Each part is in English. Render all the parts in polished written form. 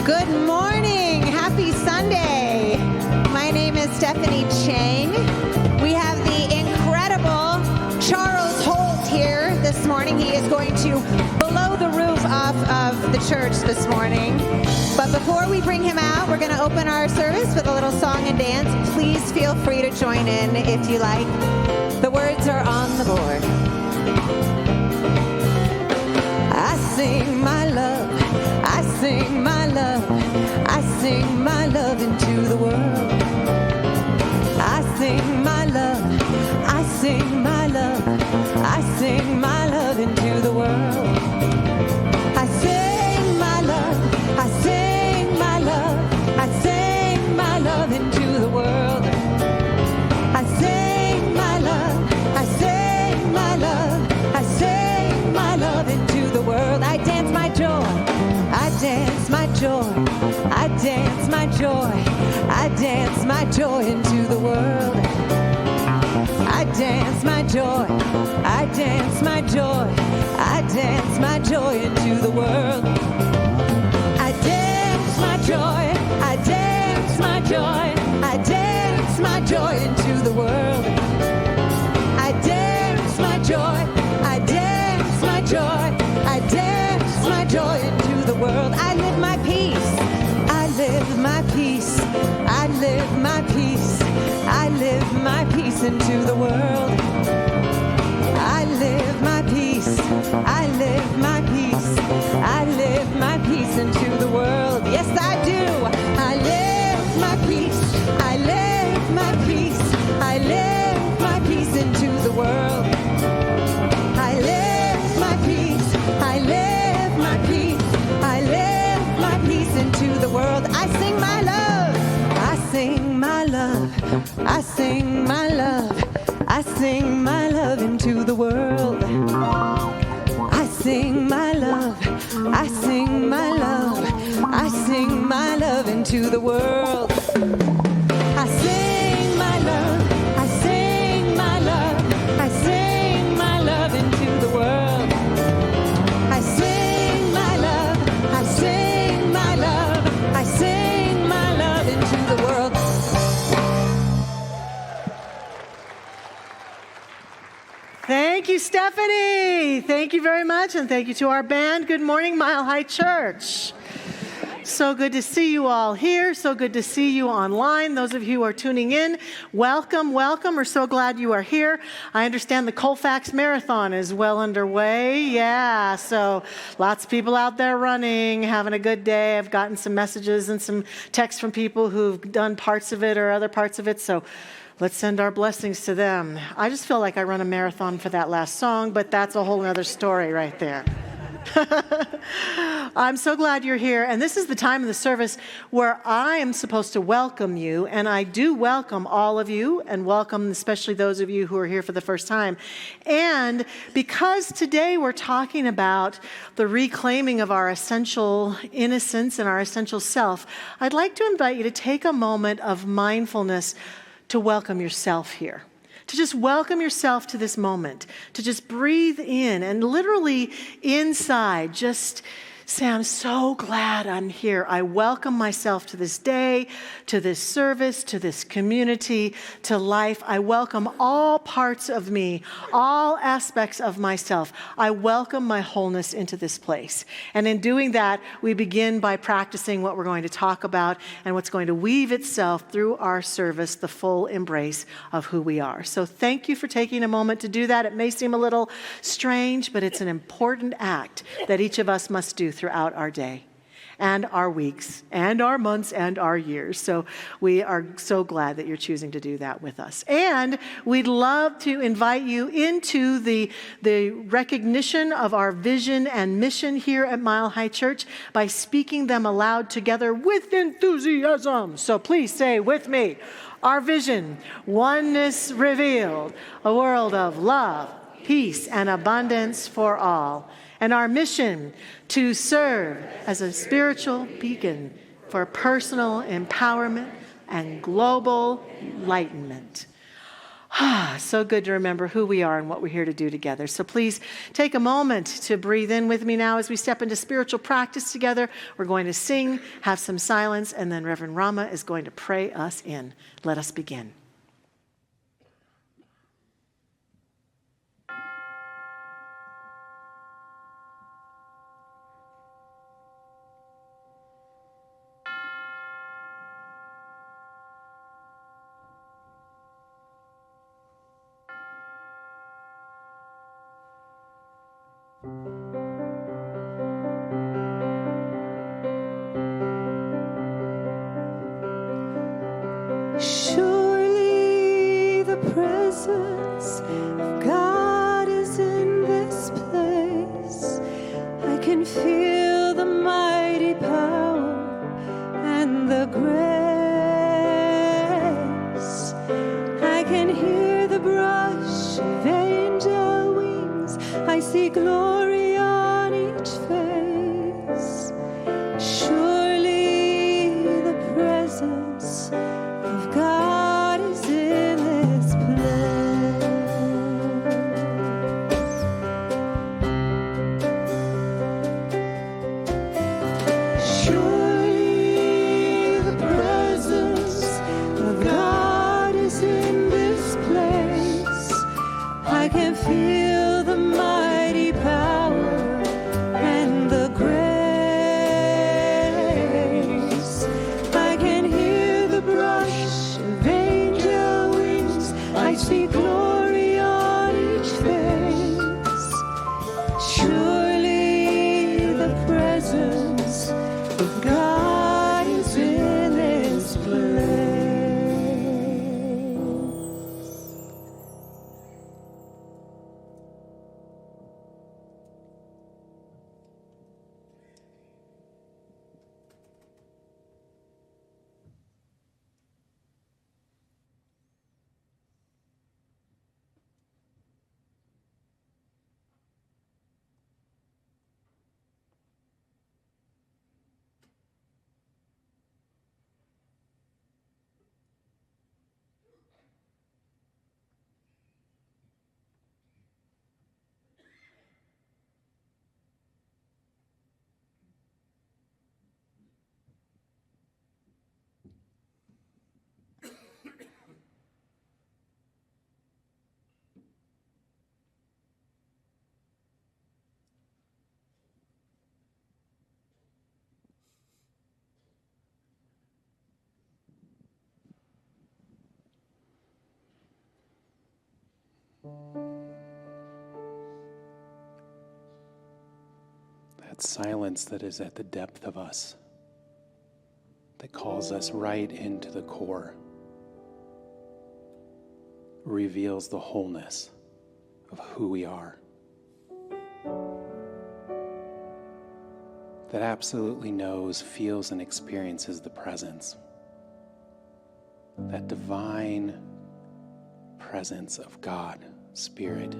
Good morning. Happy Sunday. My name is Stephanie Chang. We have the incredible Charles Holt here this morning. He is going to blow the roof off of the church this morning. But before we bring him out, we're going to open our service with a little song and dance. Please feel free to join in if you like. The words are on the board. I sing my love, I sing my love, I sing my love into the world. I sing my love, I sing my love, I sing my love into the world. I sing my love, I sing my love, I sing my love into the world. I sing my love, I sing my love, I sing my love into the world. I dance my joy, I dance my joy, I dance my joy, I dance my joy into the world. I dance my joy, I dance my joy, I dance my joy into the world. I dance my joy, I dance my joy, I dance my joy into the world. I dance my joy, I dance my joy, I dance my joy into the world. I live my peace, I live my peace, I live my peace, I live my peace into the world. I live my peace, I live my peace, I live my peace into the world. Yes, I do. I live my peace, I live my peace, I live my peace into the world. I live my peace, I live my peace, I live my peace into the world. I sing my love, I sing my love, I sing my love, I sing my love into the world. I sing my love, I sing my love, I sing my love into the world. I sing my love, I sing my love, I sing my love into the world. I sing my love, I sing my love, I sing my love into the world. Thank you, Stephanie. Thank you very much, and thank you to our band. Good morning, Mile High Church. So good to see you all here. So good to see you online. Those of you who are tuning in, welcome, welcome. We're so glad you are here. I understand the Colfax Marathon is well underway. Yeah, so lots of people out there running, having a good day. I've gotten some messages and some texts from people who've done parts of it or other parts of it. So let's send our blessings to them. I just feel like I run a marathon for that last song, but that's a whole other story right there. I'm so glad you're here. And this is the time of the service where I am supposed to welcome you. And I do welcome all of you and welcome especially those of you who are here for the first time. And because today we're talking about the reclaiming of our essential innocence and our essential self, I'd like to invite you to take a moment of mindfulness to welcome yourself here. To just welcome yourself to this moment, to just breathe in and literally inside, just say, I'm so glad I'm here. I welcome myself to this day, to this service, to this community, to life. I welcome all parts of me, all aspects of myself. I welcome my wholeness into this place. And in doing that, we begin by practicing what we're going to talk about and what's going to weave itself through our service, the full embrace of who we are. So thank you for taking a moment to do that. It may seem a little strange, but it's an important act that each of us must do throughout our day and our weeks and our months and our years. So we are so glad that you're choosing to do that with us. And we'd love to invite you into the recognition of our vision and mission here at Mile High Church by speaking them aloud together with enthusiasm. So please say with me, our vision, oneness revealed, a world of love, peace, and abundance for all. And our mission to serve as a spiritual beacon for personal empowerment and global enlightenment. So good to remember who we are and what we're here to do together. So please take a moment to breathe in with me now as we step into spiritual practice together. We're going to sing, have some silence, and then Reverend Rama is going to pray us in. Let us begin. Surely the presence of God is in this place. I can feel the mighty power and the grace. I can hear the brush of angel wings. I see glory on each face. Surely the presence of God is in this place. Surely the presence of God is in this place. I can feel the mighty power and the grace. I can hear the brush of angel wings. I see glory on each face. Surely the presence of God is in this place. That silence that is at the depth of us, that calls us right into the core, reveals the wholeness of who we are. That absolutely knows, feels, and experiences the presence. That divine presence of God, Spirit,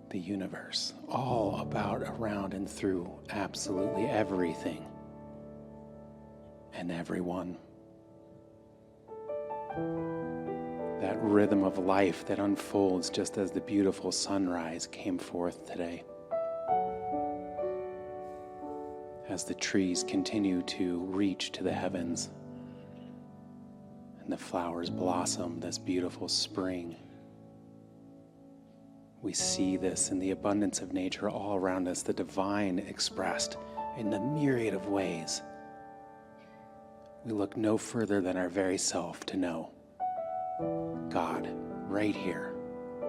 the universe, all about, around, and through absolutely everything and everyone. That rhythm of life that unfolds just as the beautiful sunrise came forth today. As the trees continue to reach to the heavens and the flowers blossom this beautiful spring. We see this in the abundance of nature all around us, the divine expressed in the myriad of ways. We look no further than our very self to know God right here,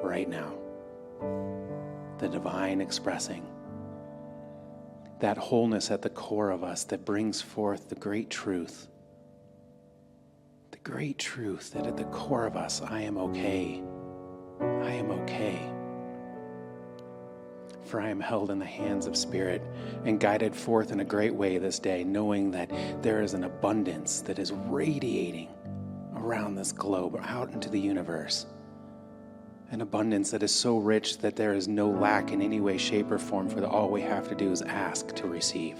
right now. The divine expressing. That wholeness at the core of us that brings forth the great truth. The great truth that at the core of us, I am okay. I am okay. For I am held in the hands of Spirit and guided forth in a great way this day, knowing that there is an abundance that is radiating around this globe, out into the universe. An abundance that is so rich that there is no lack in any way, shape, or form, for all we have to do is ask to receive.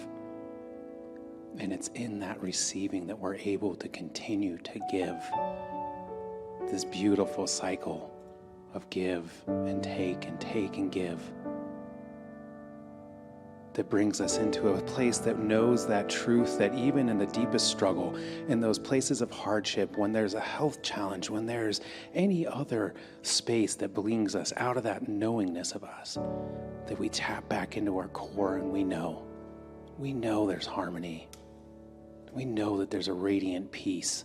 And it's in that receiving that we're able to continue to give this beautiful cycle of give and take and give that brings us into a place that knows that truth, that even in the deepest struggle, in those places of hardship, when there's a health challenge, when there's any other space that brings us out of that knowingness of us, that we tap back into our core and we know there's harmony. We know that there's a radiant peace,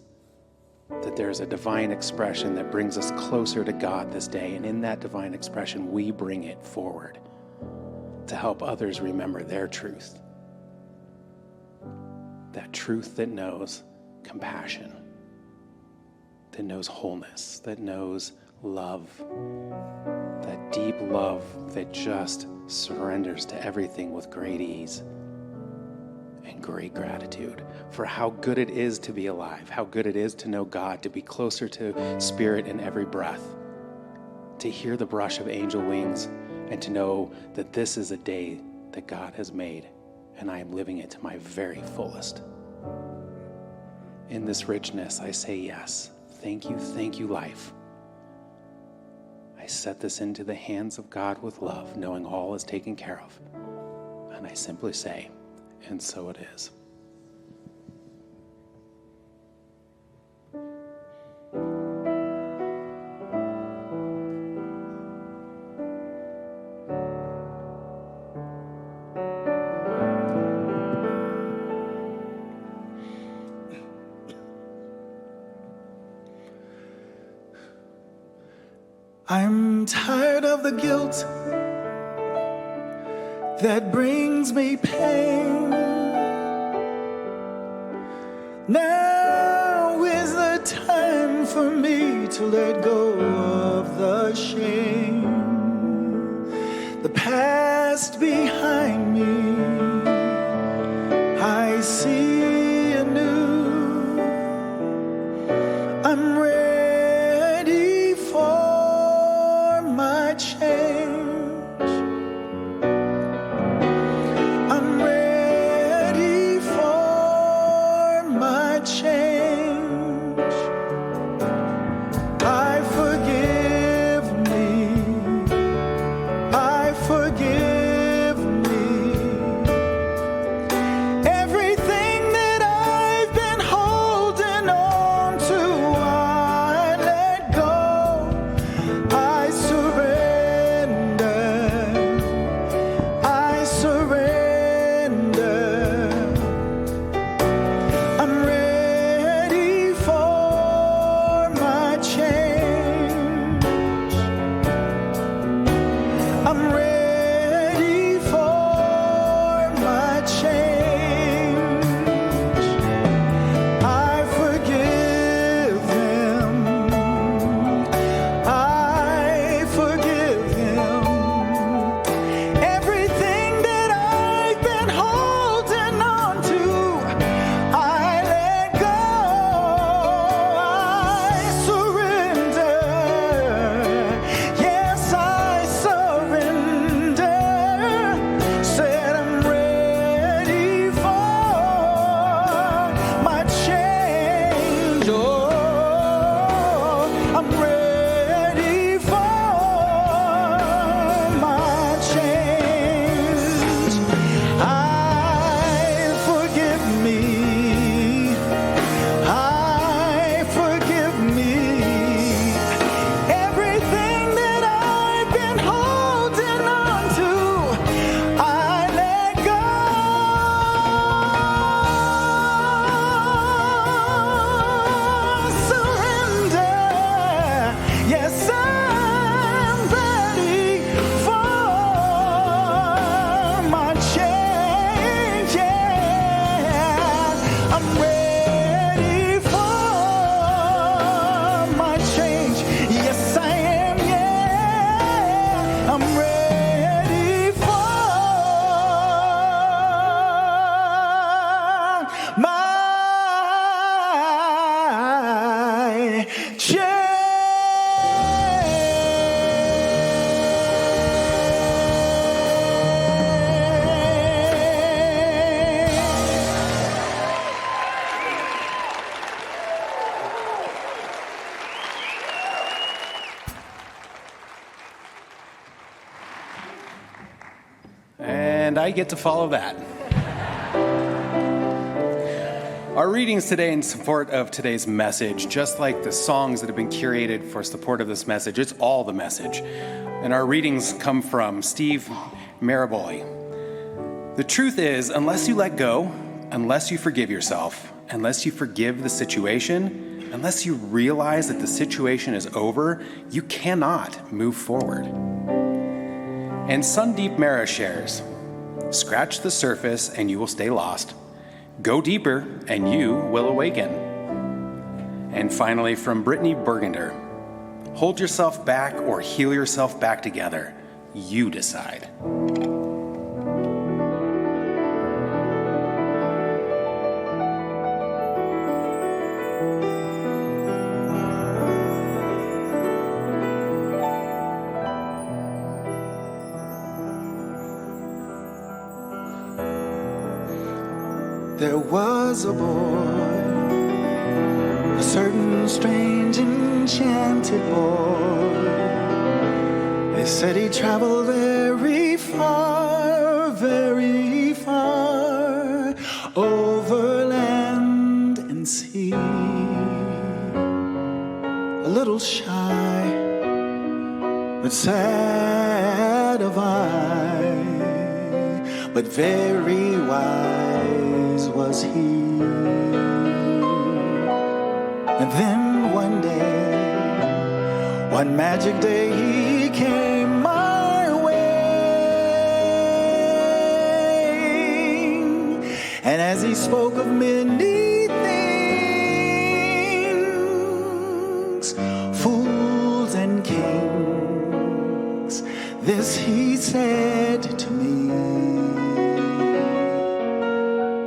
that there's a divine expression that brings us closer to God this day. And in that divine expression, we bring it forward to help others remember their truth. That truth that knows compassion, that knows wholeness, that knows love, that deep love that just surrenders to everything with great ease and great gratitude for how good it is to be alive, how good it is to know God, to be closer to Spirit in every breath, to hear the brush of angel wings, and to know that this is a day that God has made, and I am living it to my very fullest. In this richness, I say yes. Thank you, life. I set this into the hands of God with love, knowing all is taken care of. And I simply say, and so it is. I'm tired of the guilt that brings me pain. Now is the time for me to let go of the shame. The past behind me, I see anew. I'm ready for my change. I'm ready for my change. I forgive me. I forgive I get to follow that. Our readings today in support of today's message, just like the songs that have been curated for support of this message, it's all the message. And our readings come from Steve Maraboli. The truth is, unless you let go, unless you forgive yourself, unless you forgive the situation, unless you realize that the situation is over, you cannot move forward. And Sandeep Mehra shares, scratch the surface and you will stay lost. Go deeper and you will awaken. And finally, from Brittany Burgunder, hold yourself back or heal yourself back together. You decide. There was a boy, a certain strange enchanted boy. They said he traveled very far, over land and sea. A little shy, but sad of eye, but very wise was he. And then one day, one magic day, he came my way. And as he spoke of many things, fools and kings, this he said to me: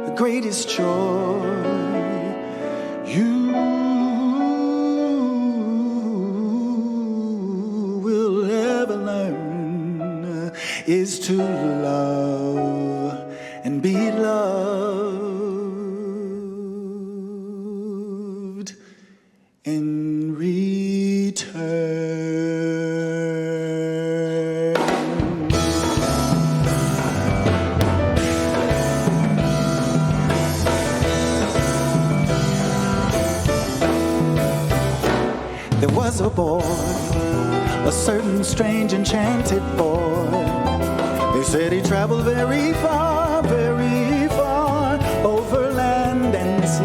the greatest joy you will ever learn is to love and be loved in return. There was a boy, a certain strange enchanted boy. They said he traveled very far, over land and sea.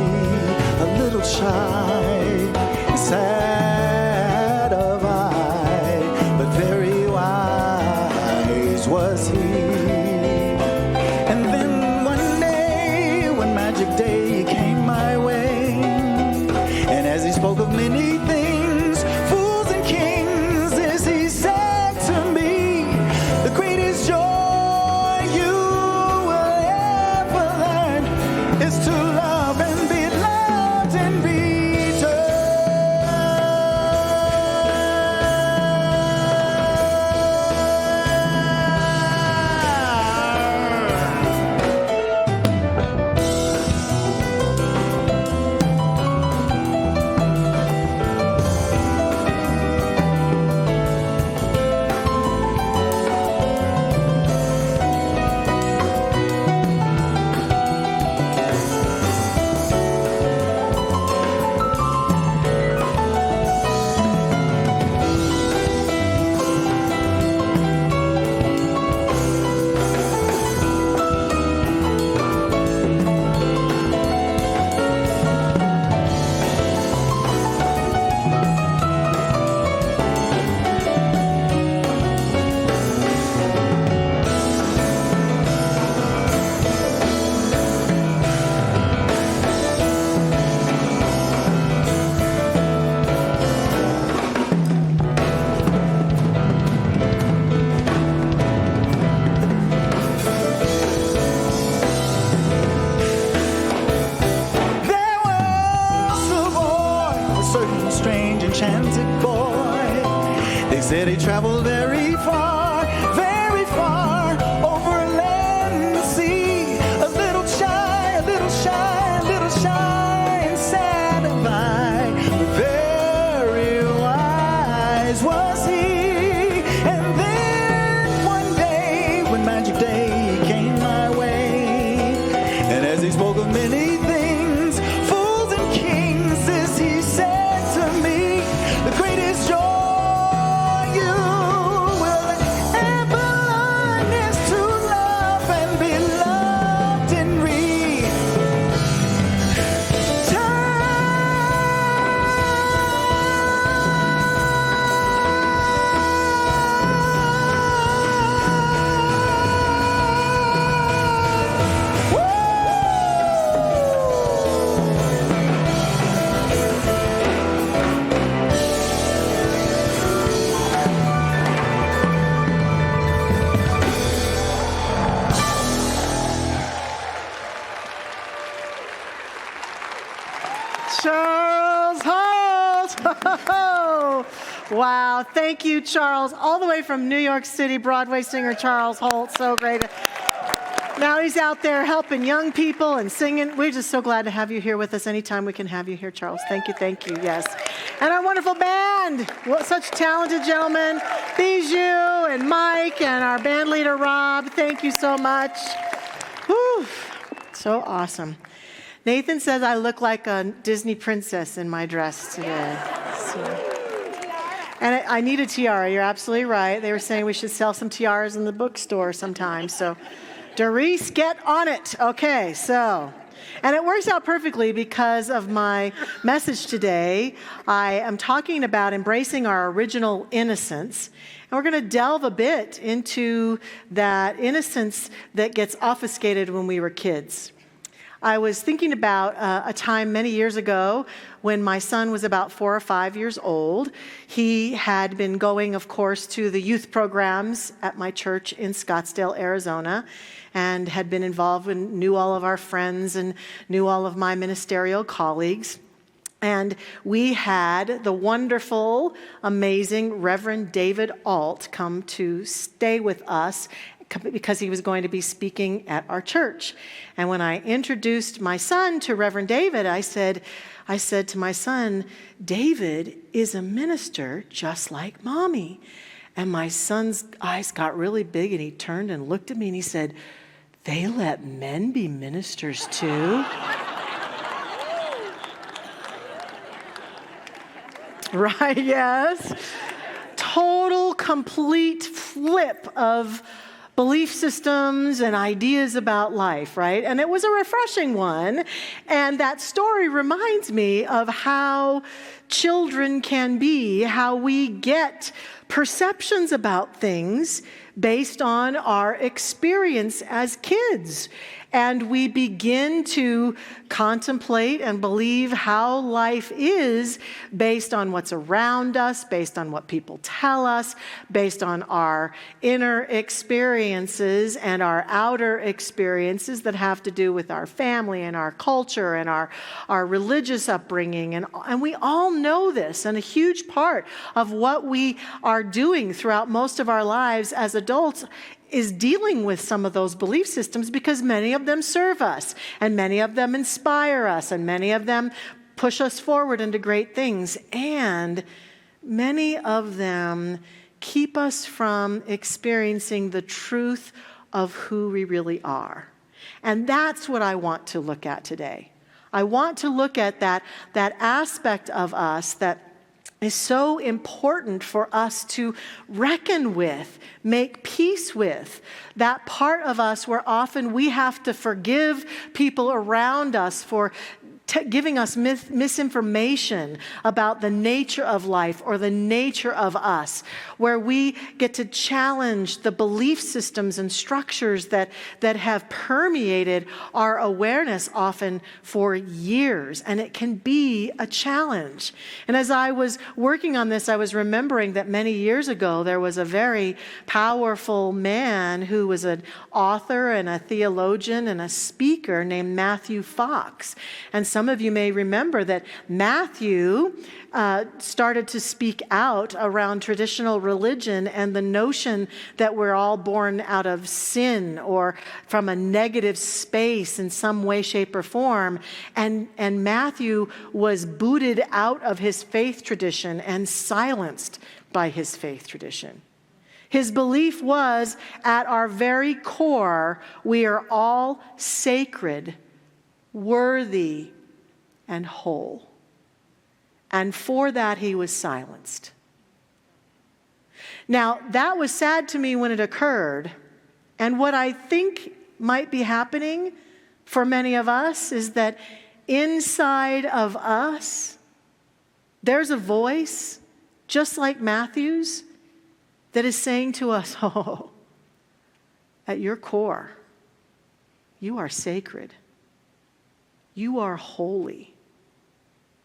A little shy, sad of eye, but very wise was he. And then one day, one magic day, he came my way. And as he spoke of many things, fools and kings, as he said to me, the greatest joy you will ever learn is to love and be loved in enchanted boy. They said he traveled very far, over land and sea. A little shy, and sad of eye, but very wise was he. And then one day, when magic day came my many things, fools and kings, as he said to me, the greatest joy you will ever learn is to love and be loved and Charles Holt. Wow, thank you, Charles. All the way from New York City, Broadway singer Charles Holt. So great. Now he's out there helping young people and singing. We're just so glad to have you here with us. Anytime we can have you here, Charles. Thank you, yes. And our wonderful band. Such talented gentlemen. Bijou and Mike and our band leader, Rob. Thank you so much. Whew. So awesome. Nathan says I look like a Disney princess in my dress today. And I need a tiara. You're absolutely right. They were saying we should sell some tiaras in the bookstore sometime. So, Doris, get on it. Okay, so, and it works out perfectly because of my message today. I am talking about embracing our original innocence. And we're going to delve a bit into that innocence that gets obfuscated when we were kids. I was thinking about a time many years ago when my son was about 4 or 5 years old. He had been going, of course, to the youth programs at my church in Scottsdale, Arizona, and had been involved and knew all of our friends and knew all of my ministerial colleagues. And we had the wonderful, amazing Reverend David Alt come to stay with us because he was going to be speaking at our church. And when I introduced my son to Reverend David, I said to my son, David is a minister just like Mommy. And my son's eyes got really big and he turned and looked at me and he said, they let men be ministers too? Right, yes. Total, complete flip of belief systems and ideas about life, right? And it was a refreshing one. And that story reminds me of how children can be, how we get perceptions about things based on our experience as kids. And we begin to contemplate and believe how life is based on what's around us, based on what people tell us, based on our inner experiences and our outer experiences that have to do with our family and our culture and our religious upbringing. And we all know this. And a huge part of what we are doing throughout most of our lives as adults is dealing with some of those belief systems because many of them serve us and many of them inspire us and many of them push us forward into great things, and many of them keep us from experiencing the truth of who we really are. And that's what I want to look at today. I want to look at that aspect of us that is so important for us to reckon with, make peace with. That part of us where often we have to forgive people around us for giving us misinformation about the nature of life or the nature of us, where we get to challenge the belief systems and structures that have permeated our awareness often for years. And it can be a challenge. And as I was working on this, I was remembering that many years ago, there was a very powerful man who was an author and a theologian and a speaker named Matthew Fox. And some of you may remember that Matthew started to speak out around traditional religion and the notion that we're all born out of sin or from a negative space in some way, shape, or form. And Matthew was booted out of his faith tradition and silenced by his faith tradition. His belief was, at our very core, we are all sacred worthy, and whole. And for that, he was silenced. Now, that was sad to me when it occurred. And what I think might be happening for many of us is that inside of us, there's a voice, just like Matthew's, that is saying to us, oh, at your core, you are sacred. You are holy.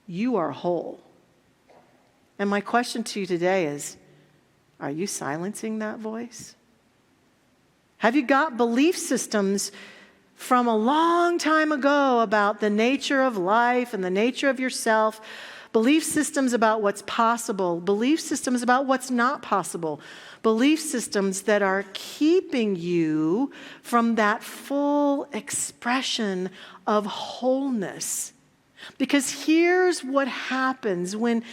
You are whole. And my question to you today is, are you silencing that voice? Have you got belief systems from a long time ago about the nature of life and the nature of yourself, belief systems about what's possible, belief systems about what's not possible, belief systems that are keeping you from that full expression of wholeness? Because here's what happens when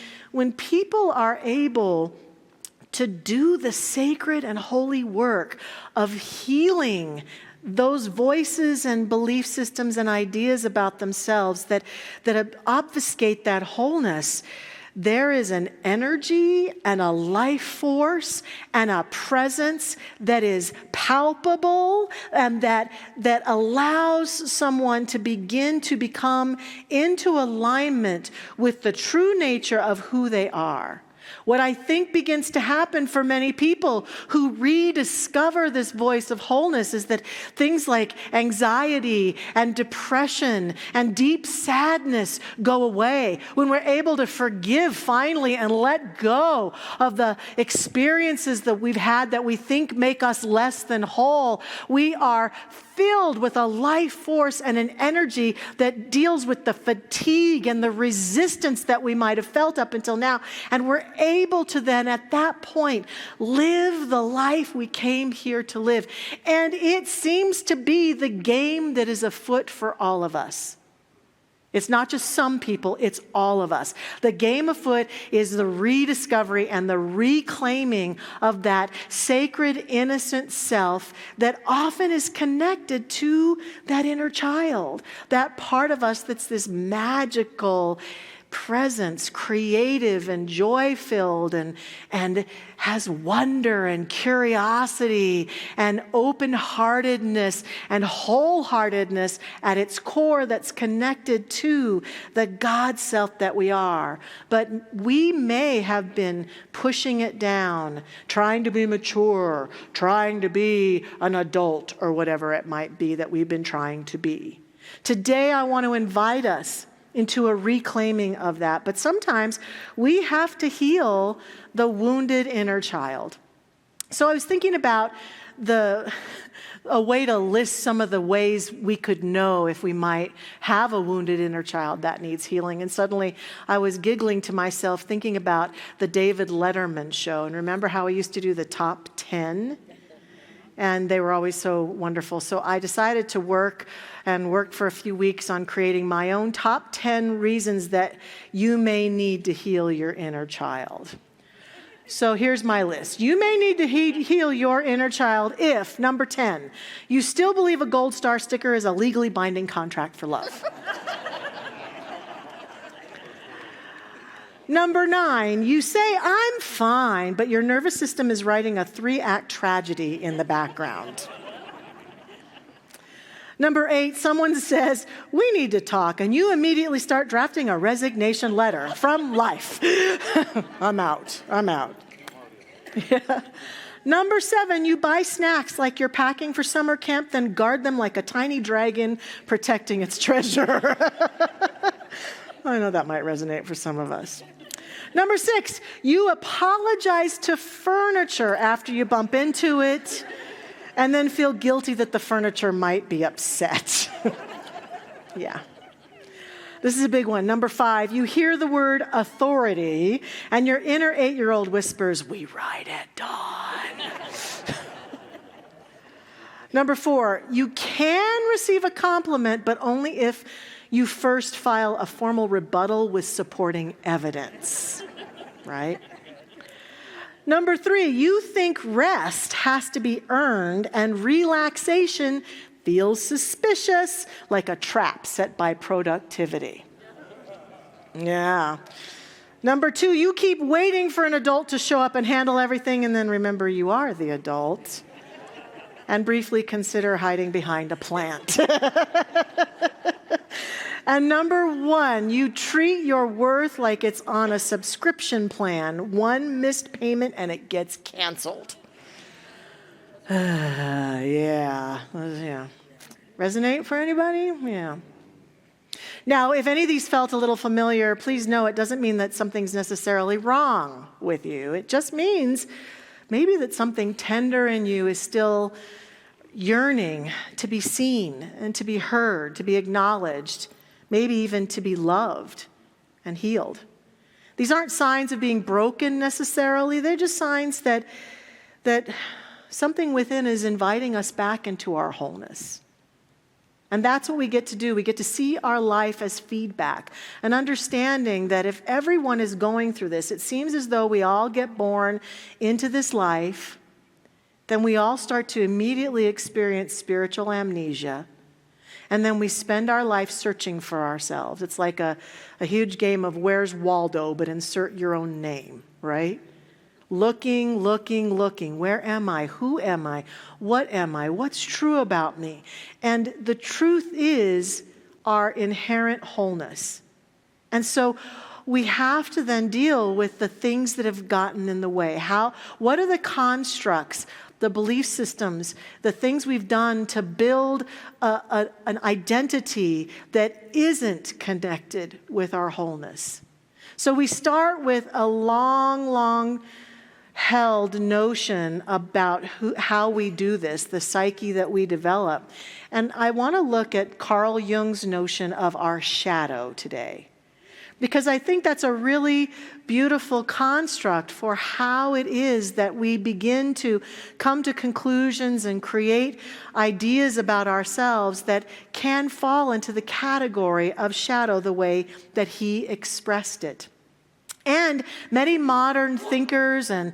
people are able to do the sacred and holy work of healing those voices and belief systems and ideas about themselves that obfuscate that wholeness. There is an energy and a life force and a presence that is palpable and that allows someone to begin to become into alignment with the true nature of who they are. What I think begins to happen for many people who rediscover this voice of wholeness is that things like anxiety and depression and deep sadness go away. When we're able to forgive finally and let go of the experiences that we've had that we think make us less than whole, we are filled with a life force and an energy that deals with the fatigue and the resistance that we might have felt up until now. And we're able to then, at that point, live the life we came here to live. And it seems to be the game that is afoot for all of us. It's not just some people, it's all of us. The game afoot is the rediscovery and the reclaiming of that sacred, innocent self that often is connected to that inner child, that part of us that's this magical presence, creative and joy-filled and has wonder and curiosity and open-heartedness and wholeheartedness at its core that's connected to the God self that we are. But we may have been pushing it down, trying to be mature, trying to be an adult or whatever it might be that we've been trying to be. Today, I want to invite us into a reclaiming of that. But sometimes we have to heal the wounded inner child. So I was thinking about a way to list some of the ways we could know if we might have a wounded inner child that needs healing. And suddenly I was giggling to myself thinking about the David Letterman show. And remember how he used to do the top 10? And they were always so wonderful. So I decided to worked for a few weeks on creating my own top 10 reasons that you may need to heal your inner child. So here's my list. You may need to heal your inner child if, number 10, you still believe a gold star sticker is a legally binding contract for love. Number 9, you say, I'm fine, but your nervous system is writing a 3-act tragedy in the background. Number 8, someone says, we need to talk, and you immediately start drafting a resignation letter from life. I'm out. Yeah. Number 7, you buy snacks like you're packing for summer camp, then guard them like a tiny dragon protecting its treasure. I know that might resonate for some of us. Number 6, you apologize to furniture after you bump into it and then feel guilty that the furniture might be upset. Yeah. This is a big one. Number 5, you hear the word authority and your inner 8-year-old whispers, we ride at dawn. Number 4, you can receive a compliment, but only if you first file a formal rebuttal with supporting evidence, right? Number 3, you think rest has to be earned and relaxation feels suspicious, like a trap set by productivity. Yeah. Number 2, you keep waiting for an adult to show up and handle everything, and then remember you are the adult. And briefly consider hiding behind a plant. And number 1, you treat your worth like it's on a subscription plan. One missed payment and it gets canceled. Yeah. Resonate for anybody? Yeah. Now, if any of these felt a little familiar, please know it doesn't mean that something's necessarily wrong with you. It just means maybe that something tender in you is still yearning to be seen and to be heard, to be acknowledged, maybe even to be loved and healed. These aren't signs of being broken necessarily. They're just signs that something within is inviting us back into our wholeness. And that's what we get to do. We get to see our life as feedback, an understanding that if everyone is going through this, it seems as though we all get born into this life, then we all start to immediately experience spiritual amnesia, and then we spend our life searching for ourselves. It's like a huge game of Where's Waldo, but insert your own name, right? Looking. Where am I? Who am I? What am I? What's true about me? And the truth is our inherent wholeness. And so we have to then deal with the things that have gotten in the way. What are the constructs, the belief systems, the things we've done to build an identity that isn't connected with our wholeness? So we start with a long held notion about how we do this, the psyche that we develop. And I want to look at Carl Jung's notion of our shadow today, because I think that's a really beautiful construct for how it is that we begin to come to conclusions and create ideas about ourselves that can fall into the category of shadow the way that he expressed it. And many modern thinkers and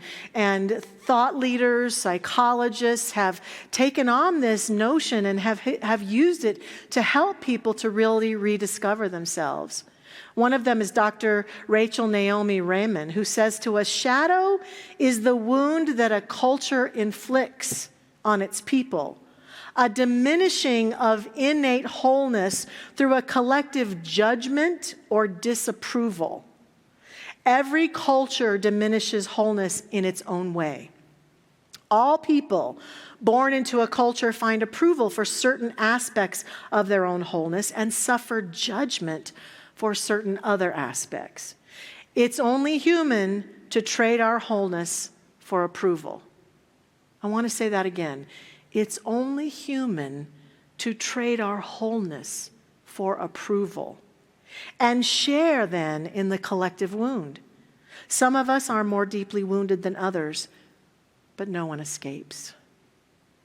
thought leaders, psychologists have taken on this notion and have used it to help people to really rediscover themselves. One of them is Dr. Rachel Naomi Remen, who says to us, shadow is the wound that a culture inflicts on its people, a diminishing of innate wholeness through a collective judgment or disapproval. Every culture diminishes wholeness in its own way. All people born into a culture find approval for certain aspects of their own wholeness and suffer judgment for certain other aspects. It's only human to trade our wholeness for approval. I want to say that again. It's only human to trade our wholeness for approval and share then in the collective wound. Some of us are more deeply wounded than others, but no one escapes.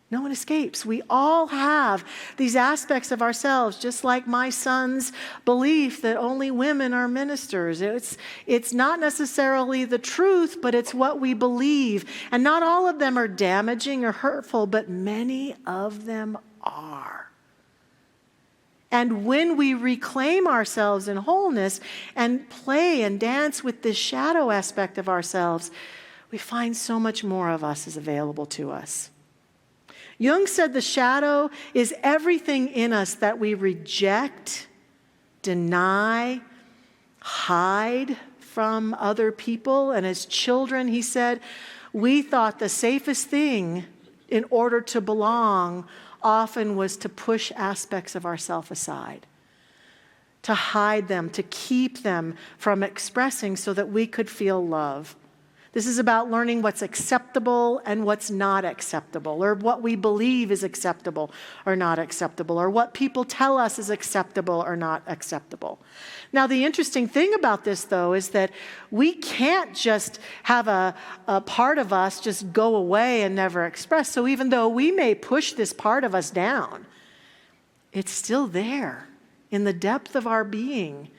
No one escapes. We all have these aspects of ourselves, just like my son's belief that only women are ministers. It's not necessarily the truth, but it's what we believe. And not all of them are damaging or hurtful, but many of them are. And when we reclaim ourselves in wholeness and play and dance with this shadow aspect of ourselves, we find so much more of us is available to us. Jung said the shadow is everything in us that we reject, deny, hide from other people. And as children, he said, we thought the safest thing in order to belong often was to push aspects of ourself aside, to hide them, to keep them from expressing so that we could feel love. This is about learning what's acceptable and what's not acceptable, or what we believe is acceptable or not acceptable, or what people tell us is acceptable or not acceptable. Now, the interesting thing about this, though, is that we can't just have a part of us just go away and never express. So even though we may push this part of us down, it's still there in the depth of our being.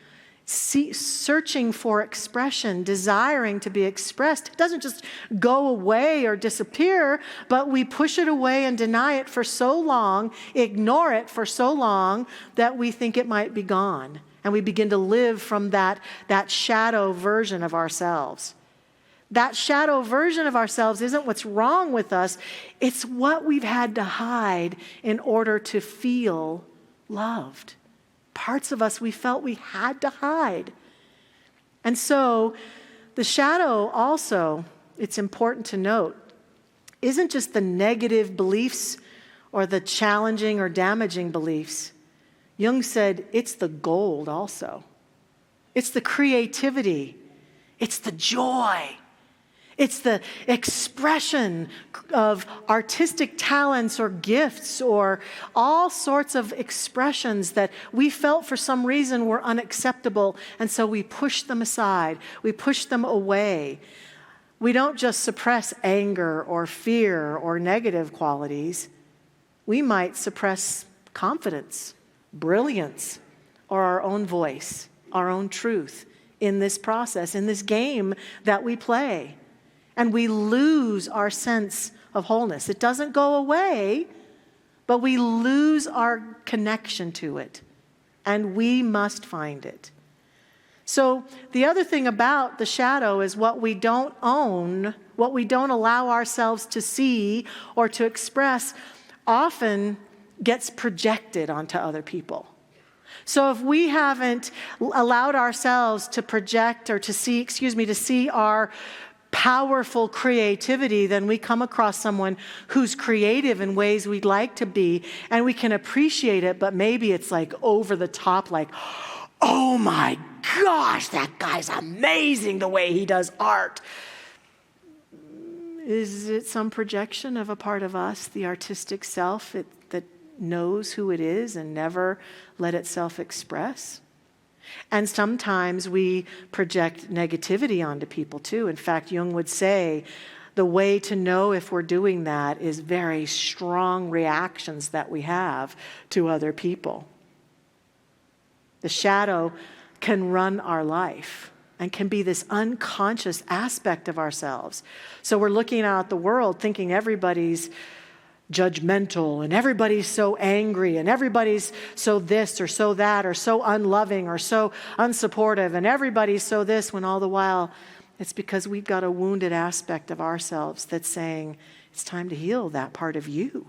searching for expression, desiring to be expressed. It doesn't just go away or disappear, but we push it away and deny it for so long, ignore it for so long, that we think it might be gone. And we begin to live from that shadow version of ourselves. That shadow version of ourselves isn't what's wrong with us. It's what we've had to hide in order to feel loved. Parts of us we felt we had to hide. And so the shadow also, it's important to note, isn't just the negative beliefs or the challenging or damaging beliefs. Jung said it's the gold also. It's the creativity. It's the joy. It's the expression of artistic talents or gifts or all sorts of expressions that we felt for some reason were unacceptable, and so we pushed them aside. We pushed them away. We don't just suppress anger or fear or negative qualities. We might suppress confidence, brilliance, or our own voice, our own truth in this process, in this game that we play. And we lose our sense of wholeness. It doesn't go away, but we lose our connection to it. And we must find it. So the other thing about the shadow is what we don't own, what we don't allow ourselves to see or to express, often gets projected onto other people. So if we haven't allowed ourselves to project or to see our powerful creativity, then we come across someone who's creative in ways we'd like to be, and we can appreciate it, but maybe it's like over the top, like, oh my gosh, that guy's amazing the way he does art. Is it some projection of a part of us, the artistic self, that knows who it is and never let itself express? And sometimes we project negativity onto people too. In fact, Jung would say the way to know if we're doing that is very strong reactions that we have to other people. The shadow can run our life and can be this unconscious aspect of ourselves. So we're looking out at the world thinking everybody's judgmental and everybody's so angry and everybody's so this or so that or so unloving or so unsupportive and everybody's so this, when all the while it's because we've got a wounded aspect of ourselves that's saying it's time to heal that part of you.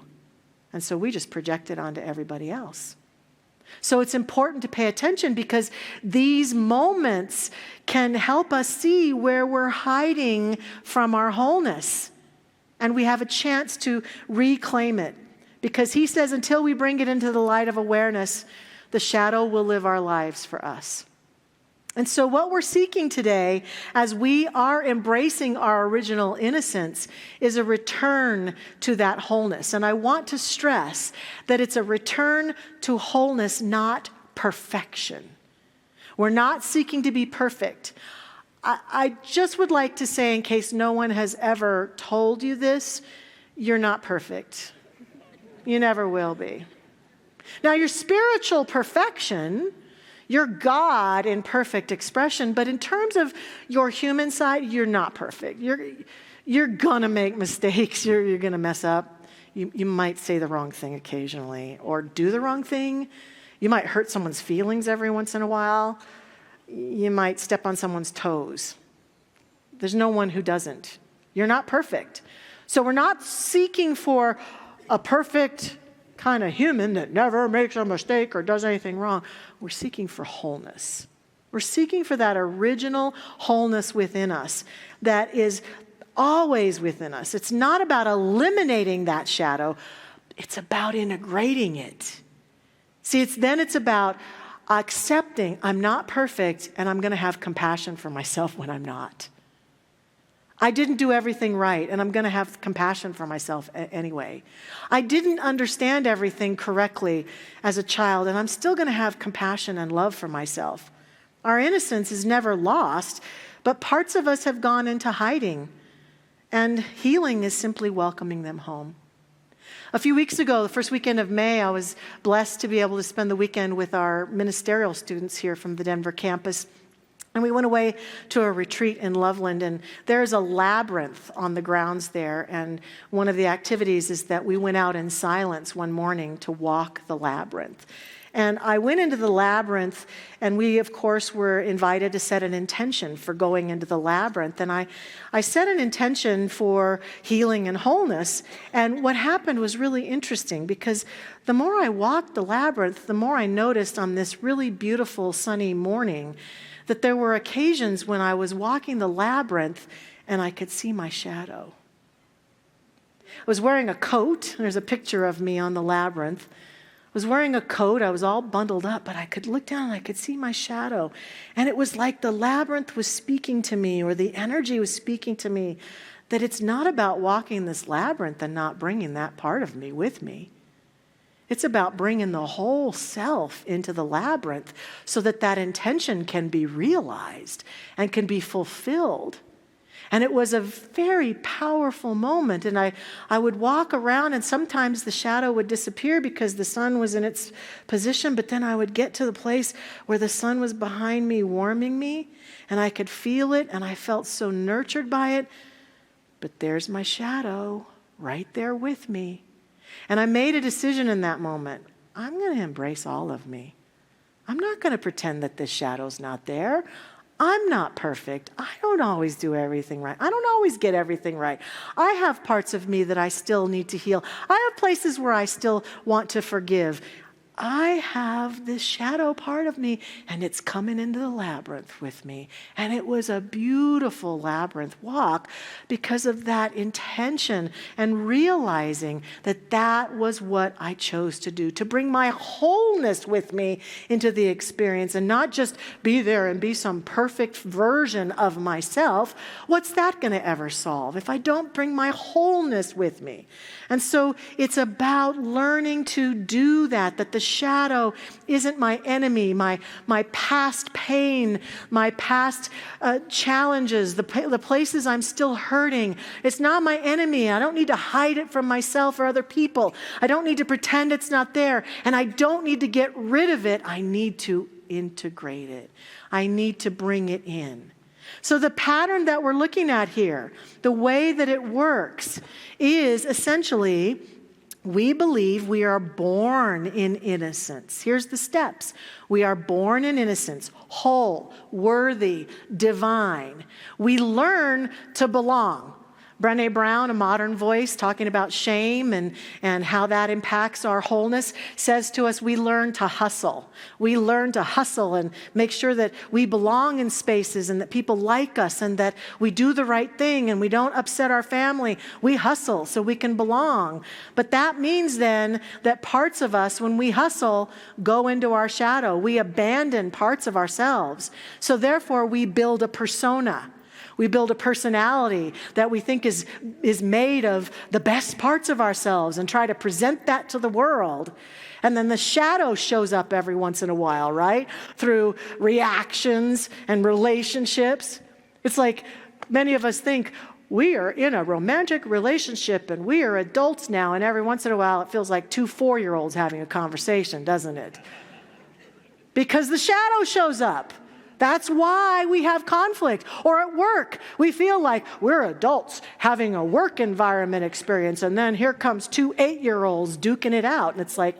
And so we just project it onto everybody else. So it's important to pay attention because these moments can help us see where we're hiding from our wholeness. And we have a chance to reclaim it. Because he says until we bring it into the light of awareness, the shadow will live our lives for us. And so what we're seeking today, as we are embracing our original innocence, is a return to that wholeness. And I want to stress that it's a return to wholeness, not perfection. We're not seeking to be perfect. I just would like to say, in case no one has ever told you this, you're not perfect. You never will be. Now, your spiritual perfection, you're God in perfect expression, but in terms of your human side, you're not perfect. You're gonna make mistakes. You're gonna mess up. You might say the wrong thing occasionally or do the wrong thing. You might hurt someone's feelings every once in a while. You might step on someone's toes. There's no one who doesn't. You're not perfect. So we're not seeking for a perfect kind of human that never makes a mistake or does anything wrong. We're seeking for wholeness. We're seeking for that original wholeness within us that is always within us. It's not about eliminating that shadow. It's about integrating it. See, it's about accepting I'm not perfect and I'm going to have compassion for myself when I'm not. I didn't do everything right and I'm going to have compassion for myself anyway. I didn't understand everything correctly as a child and I'm still going to have compassion and love for myself. Our innocence is never lost, but parts of us have gone into hiding, and healing is simply welcoming them home. A few weeks ago, the first weekend of May, I was blessed to be able to spend the weekend with our ministerial students here from the Denver campus. And we went away to a retreat in Loveland, and there's a labyrinth on the grounds there. And one of the activities is that we went out in silence one morning to walk the labyrinth. And I went into the labyrinth, and we, of course, were invited to set an intention for going into the labyrinth. And I set an intention for healing and wholeness. And what happened was really interesting, because the more I walked the labyrinth, the more I noticed on this really beautiful sunny morning that there were occasions when I was walking the labyrinth and I could see my shadow. I was wearing a coat. There's a picture of me on the labyrinth. I was wearing a coat. I was all bundled up, but I could look down and I could see my shadow. And it was like the labyrinth was speaking to me, or the energy was speaking to me, that it's not about walking this labyrinth and not bringing that part of me with me. It's about bringing the whole self into the labyrinth so that that intention can be realized and can be fulfilled. And it was a very powerful moment. And I would walk around, and sometimes the shadow would disappear because the sun was in its position. But then I would get to the place where the sun was behind me, warming me, and I could feel it, and I felt so nurtured by it. But there's my shadow right there with me. And I made a decision in that moment. I'm going to embrace all of me. I'm not going to pretend that this shadow's not there. I'm not perfect. I don't always do everything right. I don't always get everything right. I have parts of me that I still need to heal. I have places where I still want to forgive. I have this shadow part of me, and it's coming into the labyrinth with me. And it was a beautiful labyrinth walk because of that intention and realizing that that was what I chose to do, to bring my wholeness with me into the experience and not just be there and be some perfect version of myself. What's that going to ever solve if I don't bring my wholeness with me? And so it's about learning to do that the shadow isn't my enemy, my past pain, my past challenges, the places I'm still hurting. It's not my enemy. I don't need to hide it from myself or other people. I don't need to pretend it's not there. And I don't need to get rid of it. I need to integrate it. I need to bring it in. So the pattern that we're looking at here, the way that it works, is essentially we believe we are born in innocence. Here's the steps. We are born in innocence, whole, worthy, divine. We learn to belong. Brené Brown, a modern voice, talking about shame and how that impacts our wholeness, says to us, we learn to hustle. We learn to hustle and make sure that we belong in spaces and that people like us and that we do the right thing and we don't upset our family. We hustle so we can belong. But that means then that parts of us, when we hustle, go into our shadow. We abandon parts of ourselves. So therefore, we build a persona. We build a personality that we think is made of the best parts of ourselves and try to present that to the world. And then the shadow shows up every once in a while, right? Through reactions and relationships. It's like many of us think we are in a romantic relationship and we are adults now, and every once in a while it feels like two 4-year-olds having a conversation, doesn't it? Because the shadow shows up. That's why we have conflict. Or at work, we feel like we're adults having a work environment experience, and then here comes two 8-year-olds duking it out. And it's like,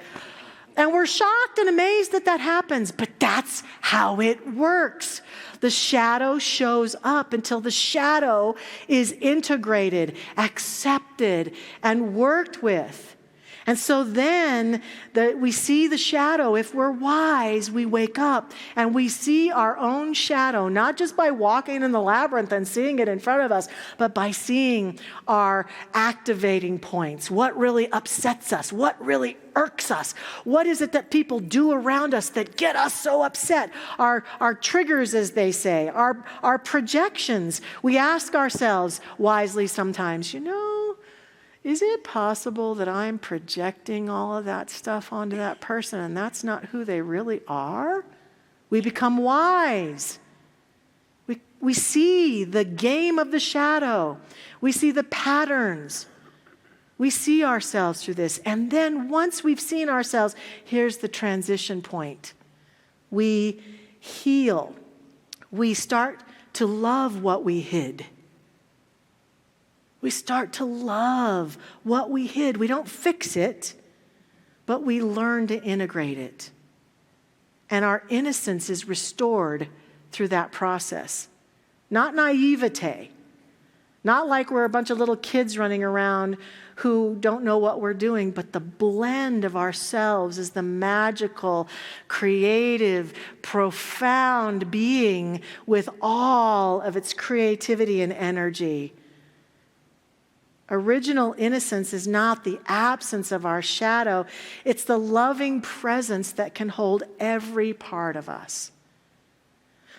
and we're shocked and amazed that that happens, but that's how it works. The shadow shows up until the shadow is integrated, accepted, and worked with. And so then we see the shadow. If we're wise, we wake up and we see our own shadow, not just by walking in the labyrinth and seeing it in front of us, but by seeing our activating points. What really upsets us? What really irks us? What is it that people do around us that get us so upset? Our triggers, as they say, our projections. We ask ourselves wisely sometimes, is it possible that I'm projecting all of that stuff onto that person and that's not who they really are? We become wise. We see the game of the shadow. We see the patterns. We see ourselves through this. And then once we've seen ourselves, here's the transition point. We heal. We start to love what we hid. We start to love what we hid. We don't fix it, but we learn to integrate it. And our innocence is restored through that process. Not naivete. Not like we're a bunch of little kids running around who don't know what we're doing, but the blend of ourselves is the magical, creative, profound being with all of its creativity and energy. Original innocence is not the absence of our shadow. It's the loving presence that can hold every part of us.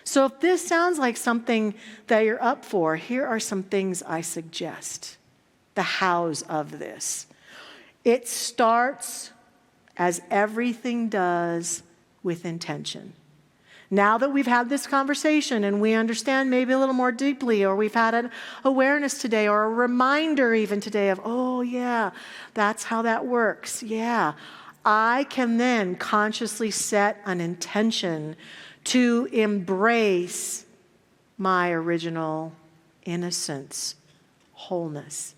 So if this sounds like something that you're up for, here are some things I suggest. The hows of this. It starts, as everything does, with intention. Now that we've had this conversation and we understand maybe a little more deeply, or we've had an awareness today, or a reminder even today of, oh yeah, that's how that works. Yeah, I can then consciously set an intention to embrace my original innocence, wholeness.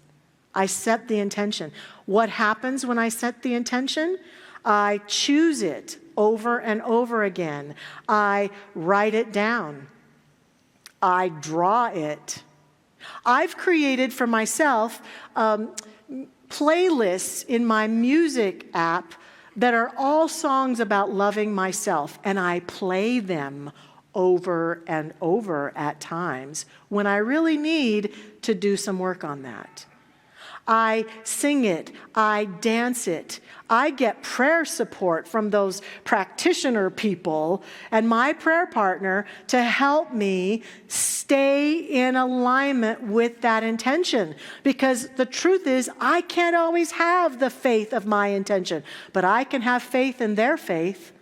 I set the intention. What happens when I set the intention? I choose it over and over again. I write it down. I draw it. I've created for myself playlists in my music app that are all songs about loving myself, and I play them over and over at times when I really need to do some work on that. I sing it, I dance it. I get prayer support from those practitioner people and my prayer partner to help me stay in alignment with that intention. Because the truth is, I can't always have the faith of my intention, but I can have faith in their faith.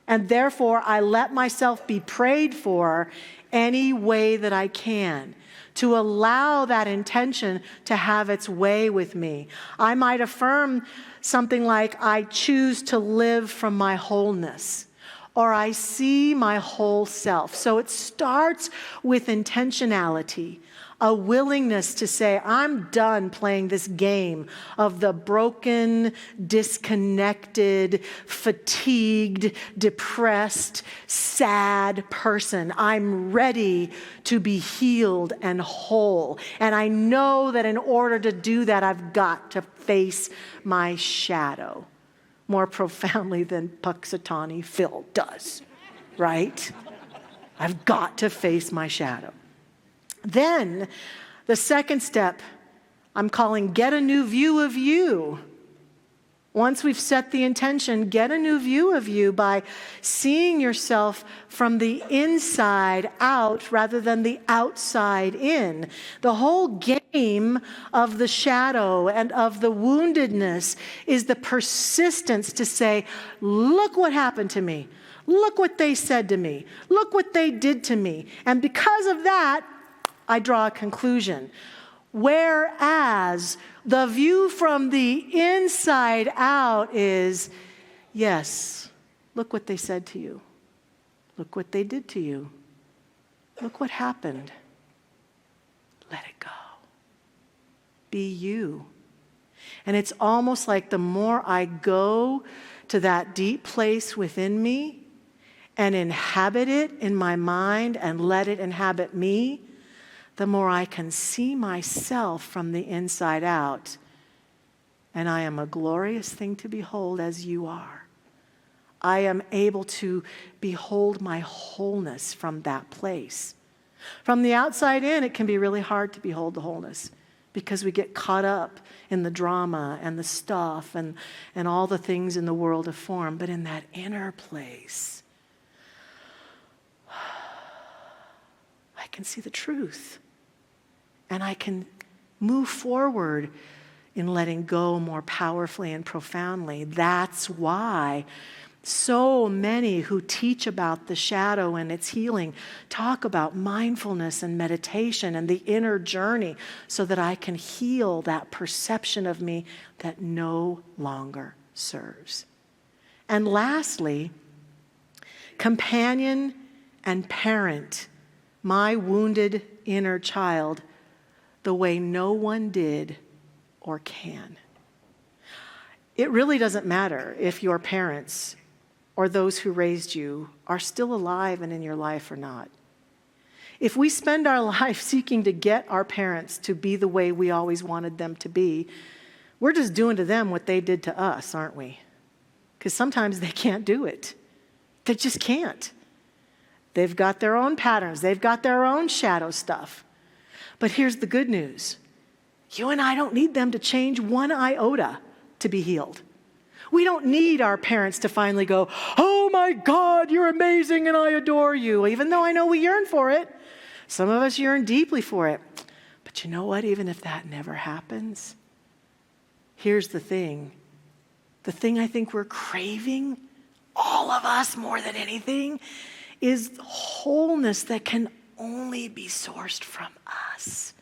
And therefore, I let myself be prayed for any way that I can, to allow that intention to have its way with me. I might affirm something like, I choose to live from my wholeness, or I see my whole self. So it starts with intentionality, a willingness to say, I'm done playing this game of the broken, disconnected, fatigued, depressed, sad person. I'm ready to be healed and whole. And I know that in order to do that, I've got to face my shadow more profoundly than Puxatawny Phil does, right? I've got to face my shadow. Then, the second step, I'm calling get a new view of you. Once we've set the intention, get a new view of you by seeing yourself from the inside out rather than the outside in. The whole game of the shadow and of the woundedness is the persistence to say, look what happened to me. Look what they said to me. Look what they did to me. And because of that, I draw a conclusion. Whereas the view from the inside out is, yes, look what they said to you. Look what they did to you. Look what happened. Let it go. Be you. And it's almost like the more I go to that deep place within me and inhabit it in my mind and let it inhabit me, the more I can see myself from the inside out. And I am a glorious thing to behold as you are. I am able to behold my wholeness from that place. From the outside in, it can be really hard to behold the wholeness because we get caught up in the drama and the stuff and all the things in the world of form. But in that inner place, I can see the truth. And I can move forward in letting go more powerfully and profoundly. That's why So many who teach about the shadow and its healing talk about mindfulness and meditation and the inner journey so that I can heal that perception of me that no longer serves. And lastly, companion and parent my wounded inner child the way no one did or can. It really doesn't matter if your parents or those who raised you are still alive and in your life or not. If we spend our life seeking to get our parents to be the way we always wanted them to be, we're just doing to them what they did to us, aren't we? Because sometimes they can't do it. They just can't. They've got their own patterns. They've got their own shadow stuff. But here's the good news. You and I don't need them to change one iota to be healed. We don't need our parents to finally go, oh my God, you're amazing and I adore you, even though I know we yearn for it. Some of us yearn deeply for it. But you know what? Even if that never happens, here's the thing. The thing I think we're craving, all of us more than anything, is wholeness that can only be sourced from us.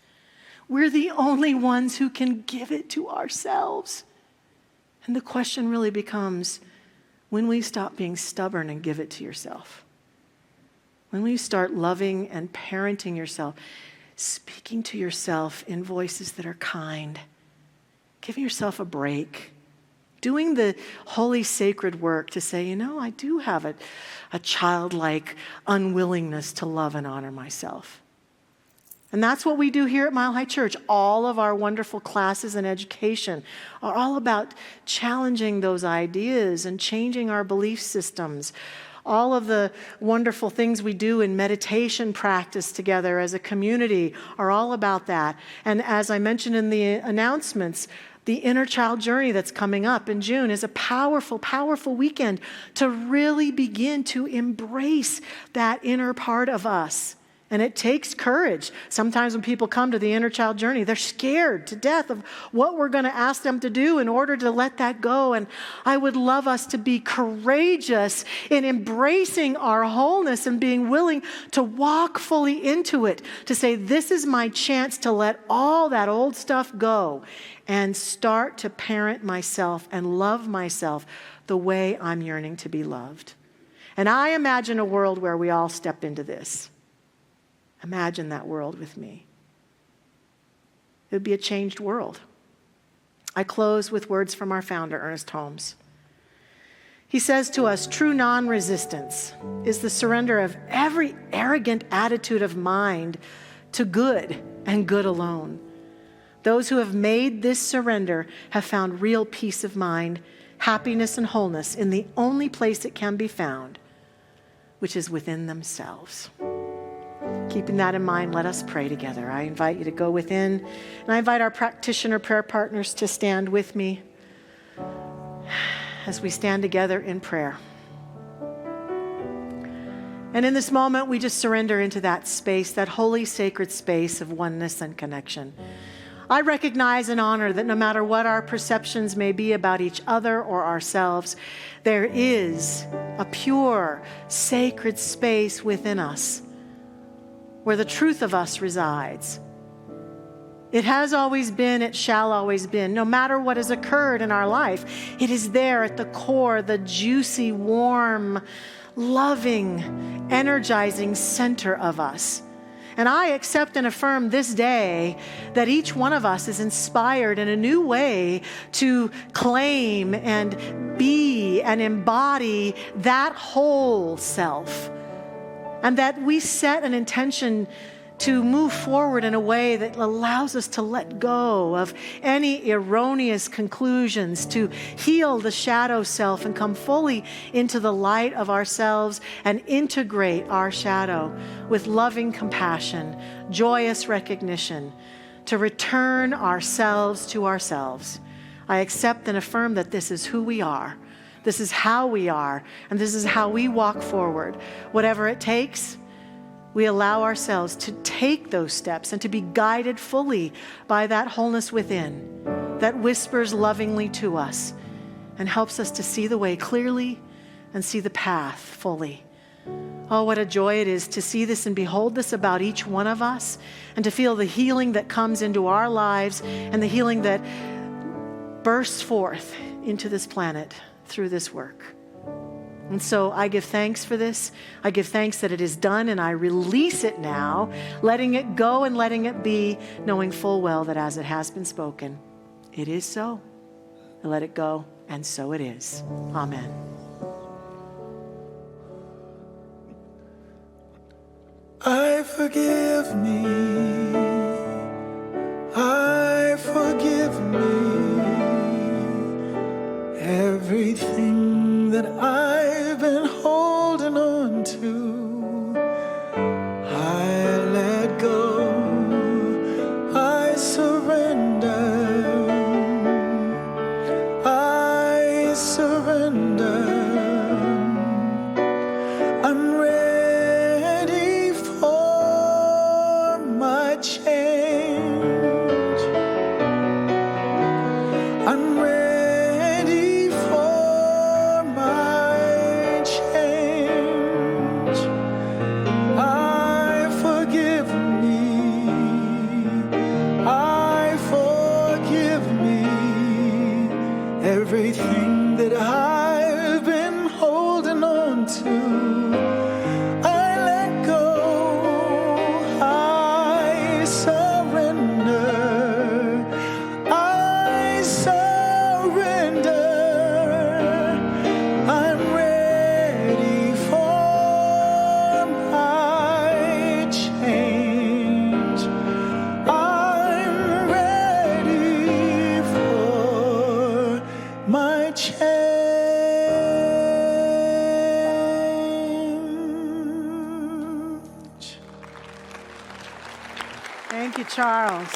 We're the only ones who can give it to ourselves. And the question really becomes, when will you stop being stubborn and give it to yourself? When will you start loving and parenting yourself, speaking to yourself in voices that are kind, giving yourself a break, doing the holy sacred work to say, you know, I do have a childlike unwillingness to love and honor myself. And that's what we do here at Mile High Church. All of our wonderful classes and education are all about challenging those ideas and changing our belief systems. All of the wonderful things we do in meditation practice together as a community are all about that. And as I mentioned in the announcements, the Inner Child Journey that's coming up in June is a powerful, powerful weekend to really begin to embrace that inner part of us. And it takes courage. Sometimes when people come to the Inner Child Journey, they're scared to death of what we're going to ask them to do in order to let that go. And I would love us to be courageous in embracing our wholeness and being willing to walk fully into it, to say, this is my chance to let all that old stuff go and start to parent myself and love myself the way I'm yearning to be loved. And I imagine a world where we all step into this. Imagine that world with me. It would be a changed world. I close with words from our founder, Ernest Holmes. He says to us, true non-resistance is the surrender of every arrogant attitude of mind to good and good alone. Those who have made this surrender have found real peace of mind, happiness, and wholeness in the only place it can be found, which is within themselves. Keeping that in mind, let us pray together. I invite you to go within, and I invite our practitioner prayer partners to stand with me as we stand together in prayer. And in this moment, we just surrender into that space, that holy, sacred space of oneness and connection. I recognize and honor that no matter what our perceptions may be about each other or ourselves, there is a pure, sacred space within us where the truth of us resides. It has always been, it shall always be. No matter what has occurred in our life, it is there at the core, the juicy, warm, loving, energizing center of us. And I accept and affirm this day that each one of us is inspired in a new way to claim and be and embody that whole self. And that we set an intention to move forward in a way that allows us to let go of any erroneous conclusions, to heal the shadow self and come fully into the light of ourselves and integrate our shadow with loving compassion, joyous recognition, to return ourselves to ourselves. I accept and affirm that this is who we are. This is how we are, and this is how we walk forward. Whatever it takes, we allow ourselves to take those steps and to be guided fully by that wholeness within that whispers lovingly to us and helps us to see the way clearly and see the path fully. Oh, what a joy it is to see this and behold this about each one of us, and to feel the healing that comes into our lives and the healing that bursts forth into this planet through this work. And so I give thanks for this. I give thanks that it is done, and I release it now, letting it go and letting it be, knowing full well that as it has been spoken, it is so. I let it go, and so it is. Amen. I forgive me. I forgive me. Everything that I've been holding on to, I let go. I surrender. I surrender. I'm ready for my change. I'm ready for my change. I forgive me. I forgive me. Everything that I've been holding on to, I let go. I surrender. I surrender. I'm ready for my change. I'm ready for my change. Thank you, Charles.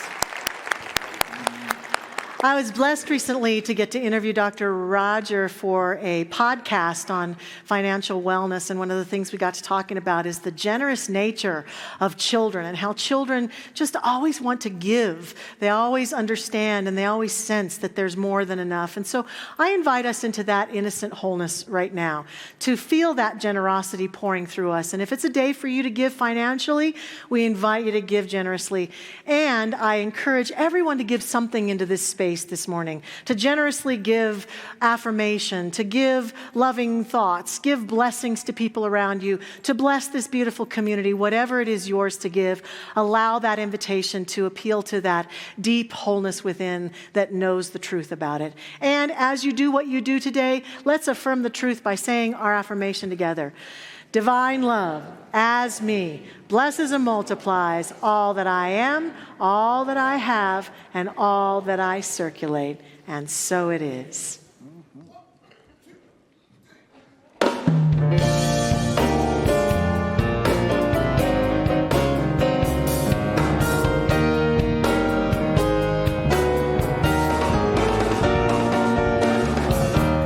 I was blessed recently to get to interview Dr. Roger for a podcast on financial wellness, and one of the things we got to talking about is the generous nature of children and how children just always want to give. They always understand and they always sense that there's more than enough. And so I invite us into that innocent wholeness right now, to feel that generosity pouring through us. And if it's a day for you to give financially, we invite you to give generously. And I encourage everyone to give something into this space this morning, to generously give affirmation, to give loving thoughts, give blessings to people around you, to bless this beautiful community, whatever it is yours to give. Allow that invitation to appeal to that deep wholeness within that knows the truth about it. And as you do what you do today, let's affirm the truth by saying our affirmation together. Divine love, as me, blesses and multiplies all that I am, all that I have, and all that I circulate. And so it is.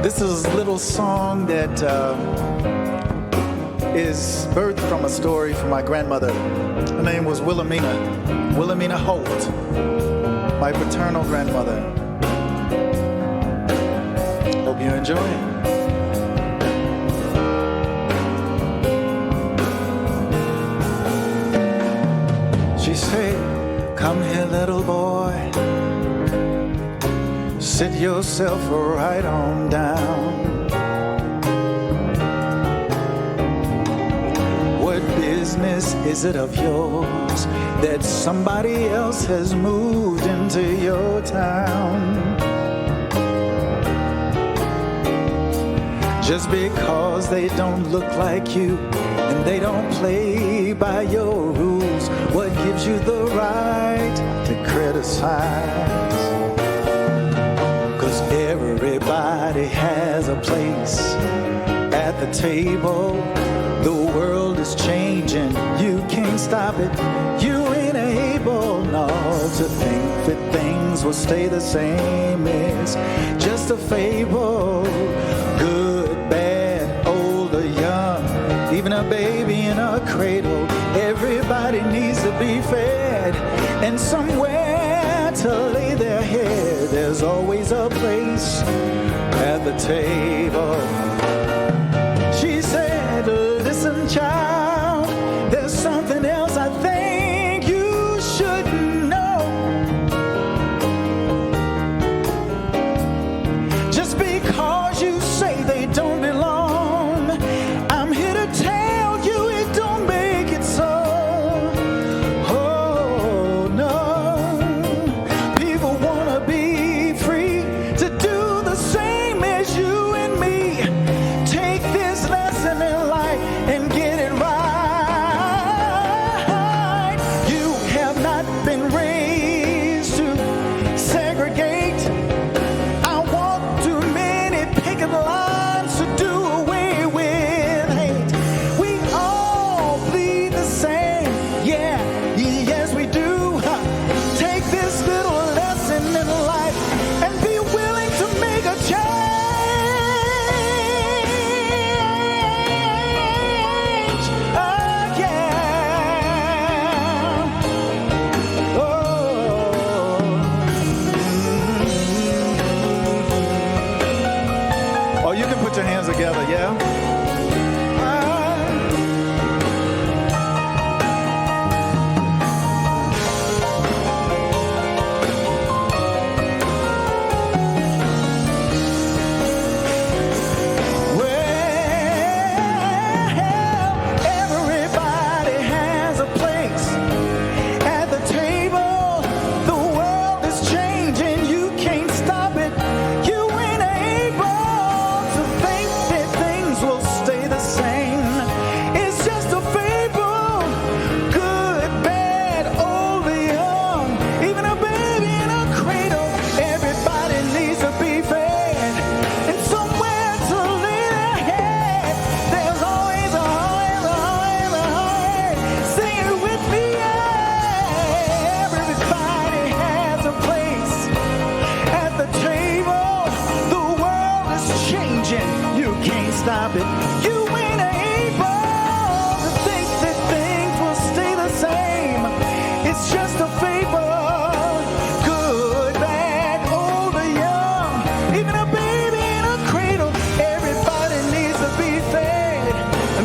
This is a little song that is birthed from a story from my grandmother. Her name was Wilhelmina Holt, my paternal grandmother. Hope you enjoy it. She said, "Come here, little boy, sit yourself right on down. Business is it of yours that somebody else has moved into your town? Just because they don't look like you and they don't play by your rules, what gives you the right to criticize? 'Cause everybody has a place at the table. The world is changing, you can't stop it. You ain't able, no, to think that things will stay the same. It's just a fable. Good, bad, old or young, even a baby in a cradle. Everybody needs to be fed and somewhere to lay their head. There's always a place at the table.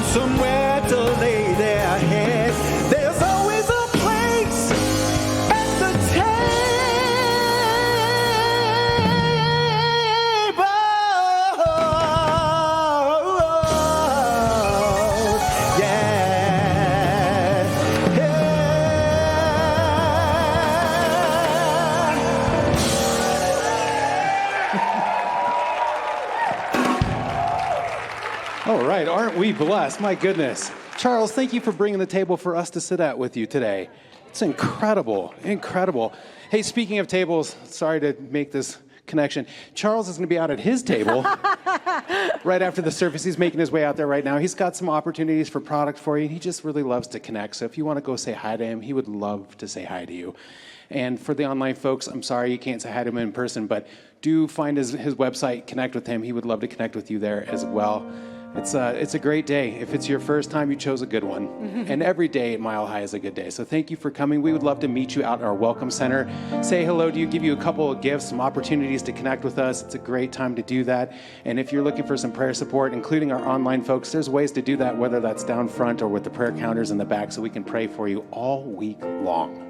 somewhere to lay their head. There's always a place at the table. Yeah. All right, aren't we blessed? My goodness. Charles, thank you for bringing the table for us to sit at with you today. It's incredible, incredible. Hey, speaking of tables, sorry to make this connection. Charles is going to be out at his table right after the service. He's making his way out there right now. He's got some opportunities for product for you. He just really loves to connect. So if you want to go say hi to him, he would love to say hi to you. And for the online folks, I'm sorry you can't say hi to him in person, but do find his website, connect with him. He would love to connect with you there as well. It's a great day. If it's your first time, you chose a good one. And every day at Mile High is a good day. So thank you for coming. We would love to meet you out in our Welcome Center. Say hello to you, give you a couple of gifts, some opportunities to connect with us. It's a great time to do that. And if you're looking for some prayer support, including our online folks, there's ways to do that, whether that's down front or with the prayer counters in the back, so we can pray for you all week long.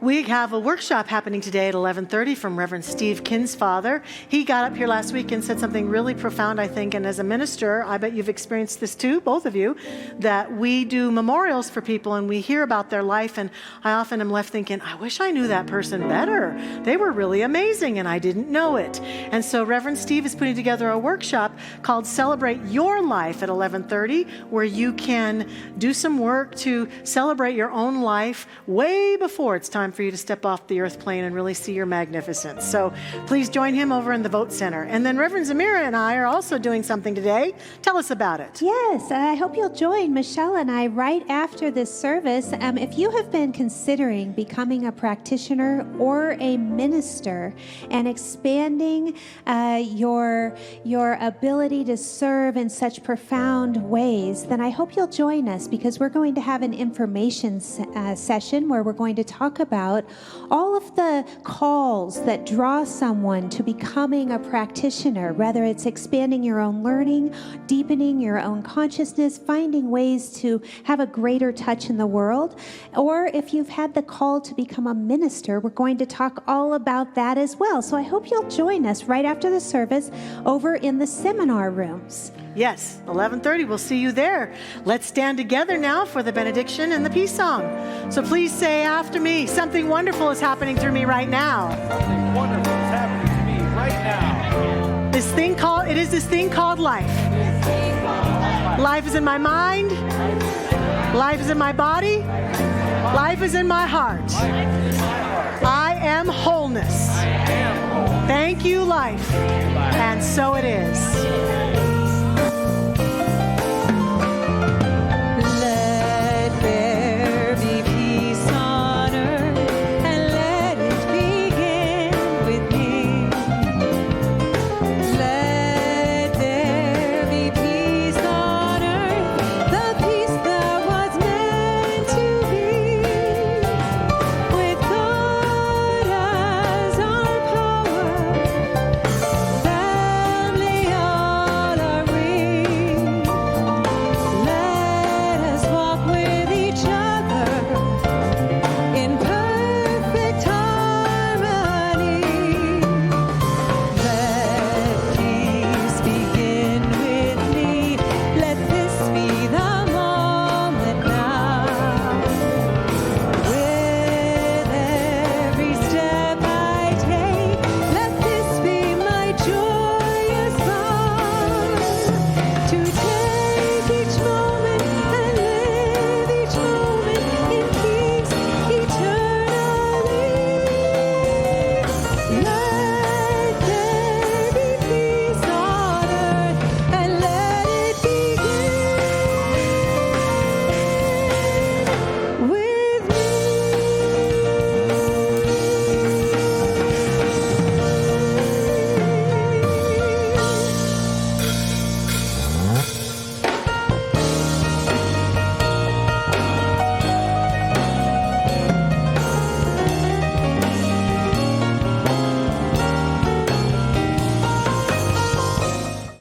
We have a workshop happening today at 11:30 from Reverend Steve Kinsfather. He got up here last week and said something really profound, I think, and as a minister, I bet you've experienced this too, both of you, that we do memorials for people and we hear about their life, and I often am left thinking, I wish I knew that person better. They were really amazing and I didn't know it. And so Reverend Steve is putting together a workshop called Celebrate Your Life at 11:30, where you can do some work to celebrate your own life way before it's time for you to step off the earth plane and really see your magnificence. So please join him over in the Vote Center. And then Reverend Zamira and I are also doing something today. Tell us about it. Yes, I hope you'll join Michelle and I right after this service. If you have been considering becoming a practitioner or a minister and expanding your ability to serve in such profound ways, then I hope you'll join us, because we're going to have an information session where we're going to talk about all of the calls that draw someone to becoming a practitioner, whether it's expanding your own learning, deepening your own consciousness, finding ways to have a greater touch in the world, or if you've had the call to become a minister, we're going to talk all about that as well. So I hope you'll join us right after the service over in the seminar rooms. Yes, 11:30. We'll see you there. Let's stand together now for the benediction and the peace song. So please say after me, something wonderful is happening through me right now. Something wonderful is happening to me right now. It is this thing called life. Life is in my mind. Life is in my body. Life is in my heart. I am wholeness. Thank you, life. And so it is.